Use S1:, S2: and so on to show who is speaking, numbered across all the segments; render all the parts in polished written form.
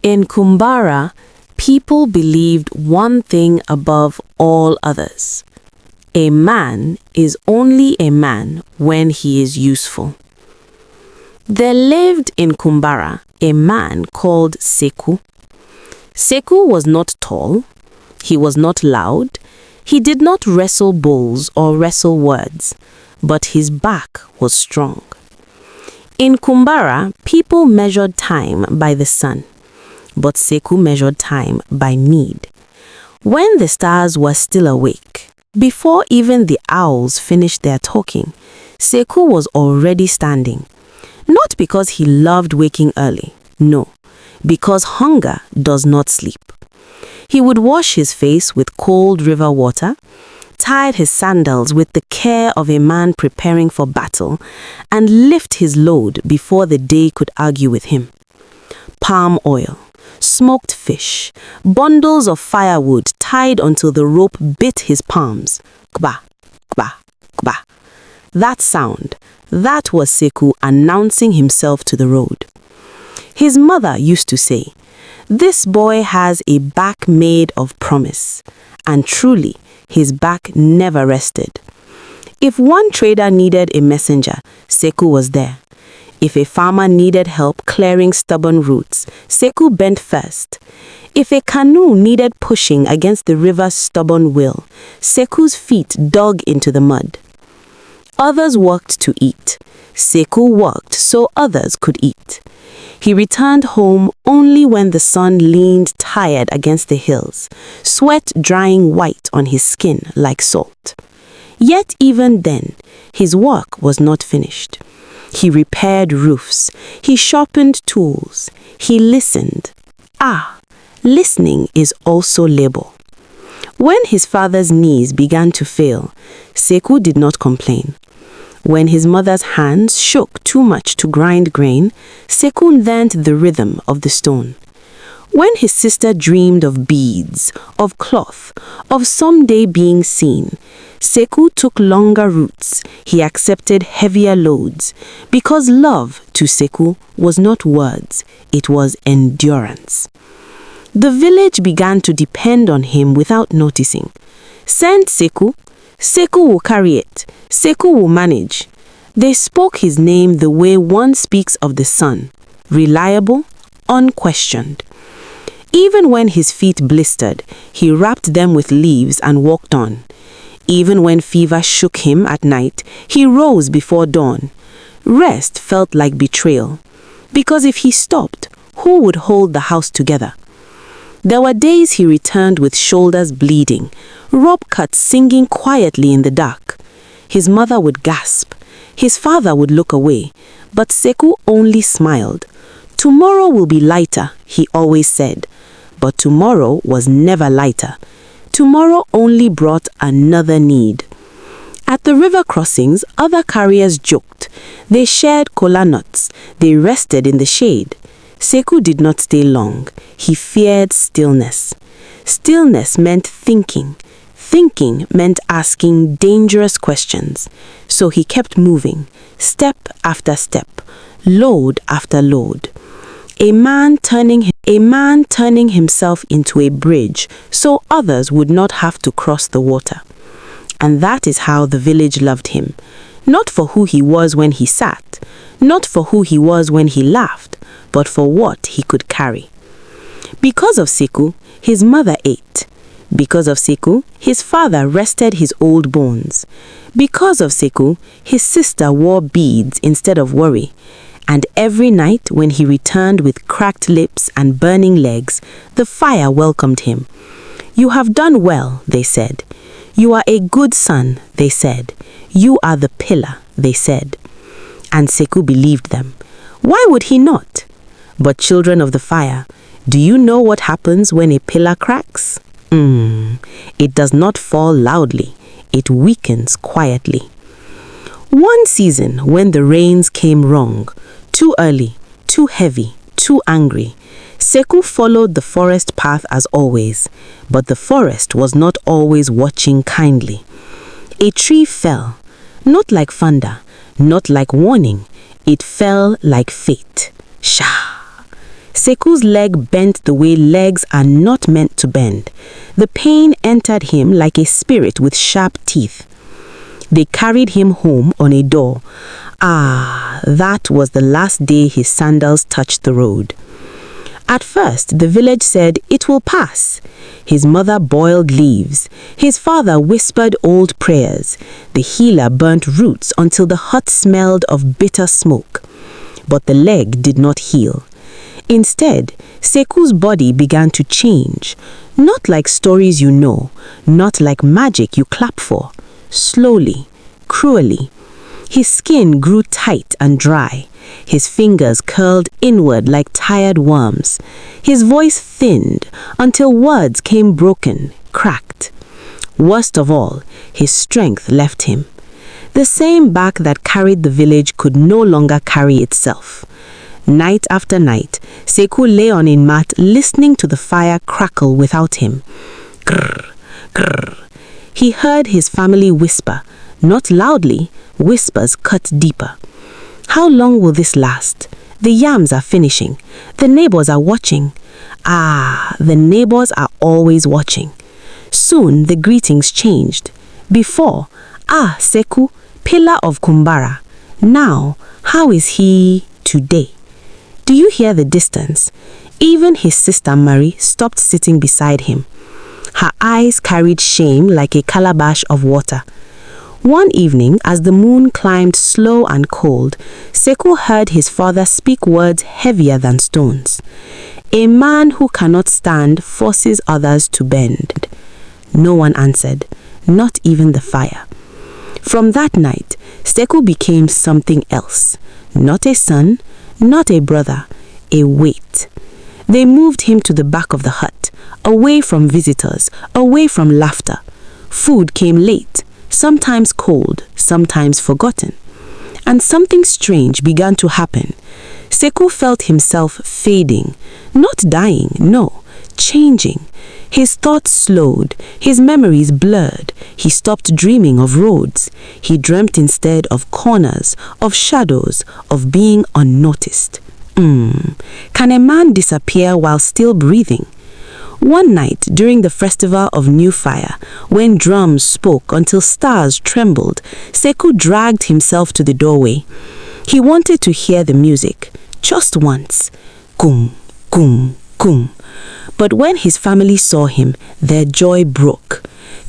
S1: In Kumbara, people believed one thing above all others. A man is only a man when he is useful. There lived in Kumbara a man called Seku. Seku was not tall, he was not loud, he did not wrestle bulls or wrestle words, but his back was strong. In Kumbara, people measured time by the sun, but Seku measured time by need. When the stars were still awake, before even the owls finished their talking, Seku was already standing. Not because he loved waking early, no, because hunger does not sleep. He would wash his face with cold river water, tied his sandals with the care of a man preparing for battle, and lift his load before the day could argue with him. Palm oil, smoked fish, bundles of firewood tied until the rope bit his palms. Kba, kba, kba. That sound, that was Seku announcing himself to the road. His mother used to say, "This boy has a back made of promise," and truly, his back never rested. If one trader needed a messenger, Seku was there. If a farmer needed help clearing stubborn roots, Seku bent first. If a canoe needed pushing against the river's stubborn will, Seku's feet dug into the mud. Others worked to eat. Seku worked so others could eat. He returned home only when the sun leaned tired against the hills, sweat drying white on his skin like salt. Yet even then, his work was not finished. He repaired roofs, he sharpened tools, he listened. Listening is also labor. When his father's knees began to fail, Seku did not complain. When his mother's hands shook too much to grind grain, Seku learned the rhythm of the stone. When his sister dreamed of beads, of cloth, of someday being seen, Seku took longer routes, he accepted heavier loads, because love to Seku was not words, it was endurance. The village began to depend on him without noticing. Send Seku, Seku will carry it, Seku will manage. They spoke his name the way one speaks of the sun, reliable, unquestioned. Even when his feet blistered, he wrapped them with leaves and walked on. Even when fever shook him at night, he rose before dawn. Rest felt like betrayal, because if he stopped, who would hold the house together? There were days he returned with shoulders bleeding, rope cuts singing quietly in the dark. His mother would gasp. His father would look away, but Seku only smiled. Tomorrow will be lighter, he always said. But tomorrow was never lighter. Tomorrow only brought another need. At the river crossings, other carriers joked. They shared kola nuts. They rested in the shade. Seku did not stay long. He feared stillness. Stillness meant thinking. Thinking meant asking dangerous questions. So he kept moving, step after step, load after load. A man turning himself into a bridge so others would not have to cross the water. And that is how the village loved him. Not for who he was when he sat, not for who he was when he laughed, but for what he could carry. Because of Seku, his mother ate. Because of Seku, his father rested his old bones. Because of Seku, his sister wore beads instead of worry. And every night when he returned with cracked lips and burning legs, the fire welcomed him. "You have done well," they said. "You are a good son," they said. "You are the pillar," they said. And Seku believed them. Why would he not? But children of the fire, do you know what happens when a pillar cracks? It does not fall loudly. It weakens quietly. One season when the rains came wrong, too early, too heavy, too angry, Seku followed the forest path as always, but the forest was not always watching kindly. A tree fell, not like thunder, not like warning, it fell like fate. Sha! Seku's leg bent the way legs are not meant to bend. The pain entered him like a spirit with sharp teeth. They carried him home on a door. Ah, that was the last day his sandals touched the road. At first, the village said it will pass. His mother boiled leaves. His father whispered old prayers. The healer burnt roots until the hut smelled of bitter smoke. But the leg did not heal. Instead, Seku's body began to change. Not like stories you know, not like magic you clap for. Slowly, cruelly. His skin grew tight and dry. His fingers curled inward like tired worms. His voice thinned until words came broken, cracked. Worst of all, his strength left him. The same back that carried the village could no longer carry itself. Night after night, Seku lay on a mat listening to the fire crackle without him. Grrr, grrr. He heard his family whisper, not loudly, whispers cut deeper. How long will this last? The yams are finishing. The neighbors are watching. Ah, the neighbors are always watching. Soon the greetings changed. Before, ah, Seku, pillar of Kumbara. Now, how is he today? Do you hear the distance? Even his sister Marie stopped sitting beside him. Her eyes carried shame like a calabash of water. One evening, as the moon climbed slow and cold, Seku heard his father speak words heavier than stones. A man who cannot stand forces others to bend. No one answered, not even the fire. From that night, Seku became something else. Not a son, not a brother, a weight. They moved him to the back of the hut, away from visitors, away from laughter. Food came late, sometimes cold, sometimes forgotten. And something strange began to happen. Seku felt himself fading, not dying, no, changing. His thoughts slowed, his memories blurred. He stopped dreaming of roads. He dreamt instead of corners, of shadows, of being unnoticed. Can a man disappear while still breathing? One night during the festival of New Fire, when drums spoke until stars trembled, Seku dragged himself to the doorway. He wanted to hear the music, just once. Kum, kum, kum. But when his family saw him, their joy broke.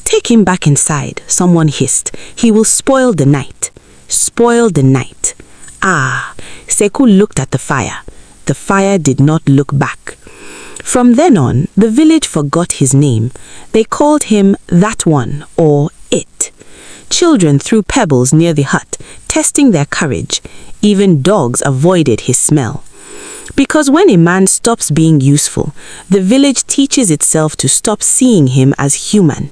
S1: Take him back inside, someone hissed. He will spoil the night. Spoil the night. Ah, Seku looked at the fire. The fire did not look back. From then on, the village forgot his name. They called him that one or it. Children threw pebbles near the hut, testing their courage. Even dogs avoided his smell. Because when a man stops being useful, the village teaches itself to stop seeing him as human.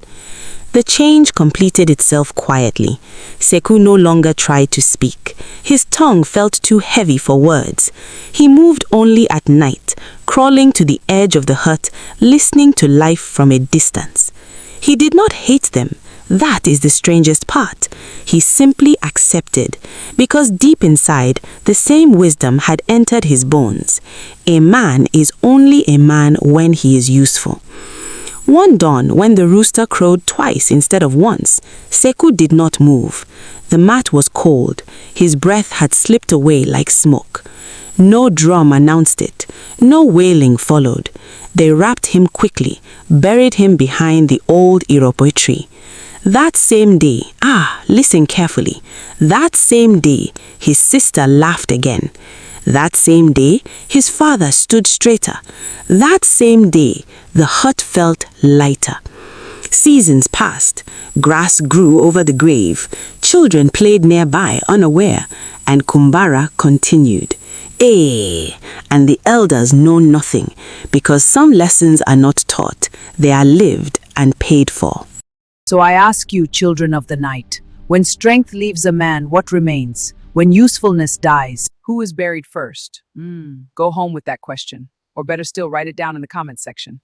S1: The change completed itself quietly. Seku no longer tried to speak. His tongue felt too heavy for words. He moved only at night, crawling to the edge of the hut, listening to life from a distance. He did not hate them. That is the strangest part. He simply accepted, because deep inside, the same wisdom had entered his bones. A man is only a man when he is useful. One dawn, when the rooster crowed twice instead of once, Seku did not move. The mat was cold. His breath had slipped away like smoke. No drum announced it. No wailing followed. They wrapped him quickly, buried him behind the old Iropo tree. That same day, listen carefully, that same day, his sister laughed again. That same day, his father stood straighter. That same day, the hut felt lighter. Seasons passed. Grass grew over the grave. Children played nearby, unaware. And Kumbara continued. And the elders know nothing, because some lessons are not taught. They are lived and paid for.
S2: So I ask you, children of the night, when strength leaves a man, what remains? When usefulness dies, who is buried first? Go home with that question. Or better still, write it down in the comments section.